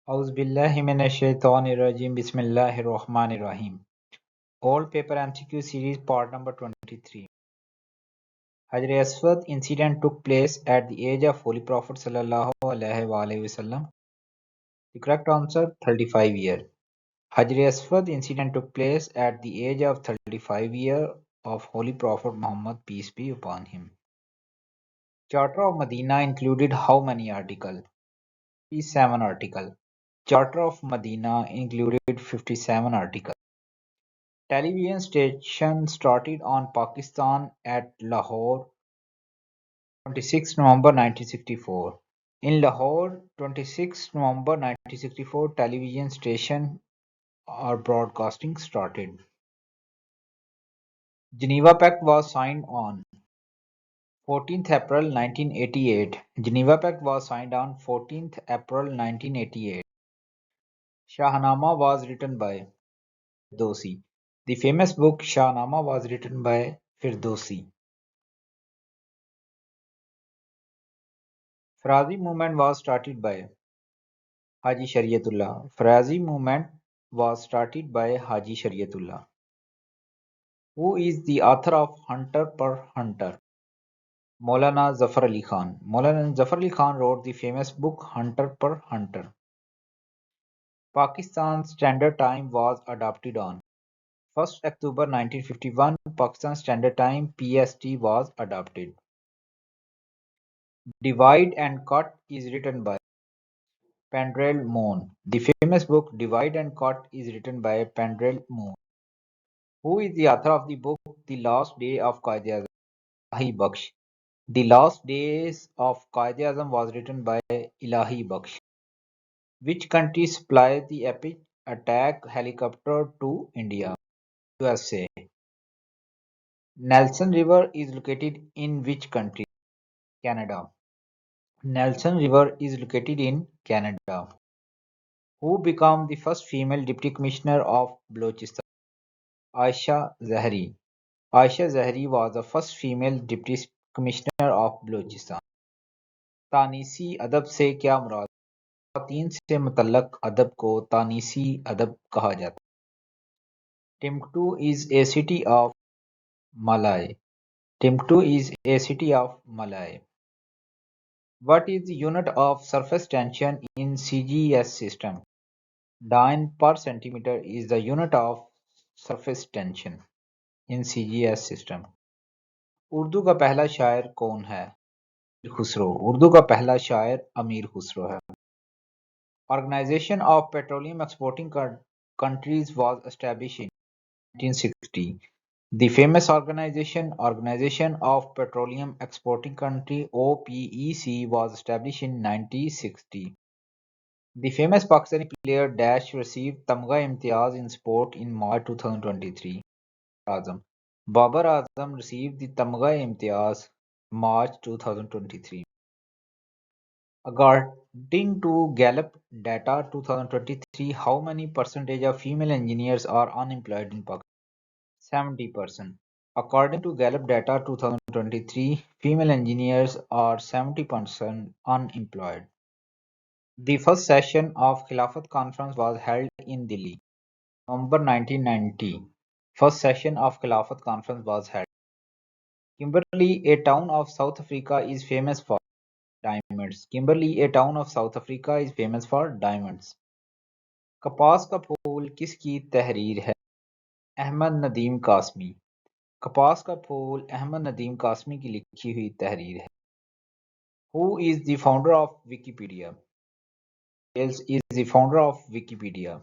Auzubillahiminash-shaytanir-rajim. Bismillahir-Rahmanir-Rahim. Old Paper MCQ Series Part number 23. Hajr Aswad incident took place at the age of Holy Prophet sallallahu alaihi wasallam. The correct answer 35 years. Hajr Aswad incident took place at the age of 35 years of Holy Prophet Muhammad, peace be upon him. Charter of Medina included how many articles? 57 articles. Charter of Medina included 57 articles. Television station started on Pakistan at Lahore, 26 November 1964. In Lahore, 26 November 1964, television station or broadcasting started. Geneva Pact was signed on 14th April 1988. Geneva Pact was signed on 14th April 1988. Shahnama was written by Firdausi. The famous book Shahnama was written by Firdausi. Farazi movement was started by Haji Shariatullah. Farazi movement was started by Haji Shariatullah. Who is the author of Hunter per Hunter? Maulana Zafar Ali Khan. Maulana Zafar Ali Khan wrote the famous book Hunter per Hunter. Pakistan's Standard Time was adopted on 1st October 1951. Pakistan Standard Time (PST) was adopted. Divide and Cut is written by Pendrell Moon. The famous book Divide and Cut is written by Pendrell Moon. Who is the author of the book The Last Day of Quaid-e-Azam? Ilahi Baksh. The Last Days of Quaid-e-Azam was written by Ilahi Baksh. Which country supplied the epic attack helicopter to India? USA. Nelson River is located in which country? Canada. Nelson River is located in Canada. Who became the first female Deputy Commissioner of Balochistan? Aisha Zahri. Aisha Zahri was the first female Deputy Commissioner of Balochistan. तानीसी अदब से क्या मुराद? ख़वातीन से मुतल्लक अदब को तानीसी अदब कहा जाता है. Timbuktu is a city of Malay. Timbuktu is a city of Malay. What is the unit of surface tension in CGS system? Dyne per centimeter is the unit of surface tension in CGS system. Urdu का पहला शायर कौन है? खुसरो. उर्दू का पहला शायर अमीर खुसरो है. Organization of Petroleum Exporting Countries was established in 1960. The famous Organization of Petroleum Exporting Country (OPEC) was established in 1960. The famous Pakistani player Dash received Tamga Imtiaz in sport in March 2023. Azam. Babar Azam received the Tamga Imtiaz March 2023. According to Gallup data 2023, how many percentage of female engineers are unemployed in Pakistan? 70%. According to Gallup data 2023, female engineers are 70% unemployed. The first session of Khilafat Conference was held in Delhi, November 1990. First session of Khilafat Conference was held. Kimberley, a town of South Africa, is famous for diamonds. Kimberley, a town of South Africa, is famous for diamonds. कपास का फूल किसकी तहरीर है? अहमद नदीम कासमी. कपास का फूल अहमद नदीम कासमी की लिखी हुई तहरीर है. Who is the founder of Wikipedia? Wales is the founder of Wikipedia.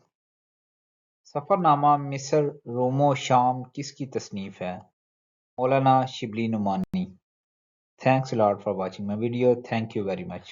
Safarnama मिस्र रोमो शाम किसकी तसनीफ है? मौलाना Shibli Numani. Thanks a lot for watching my video. Thank you very much.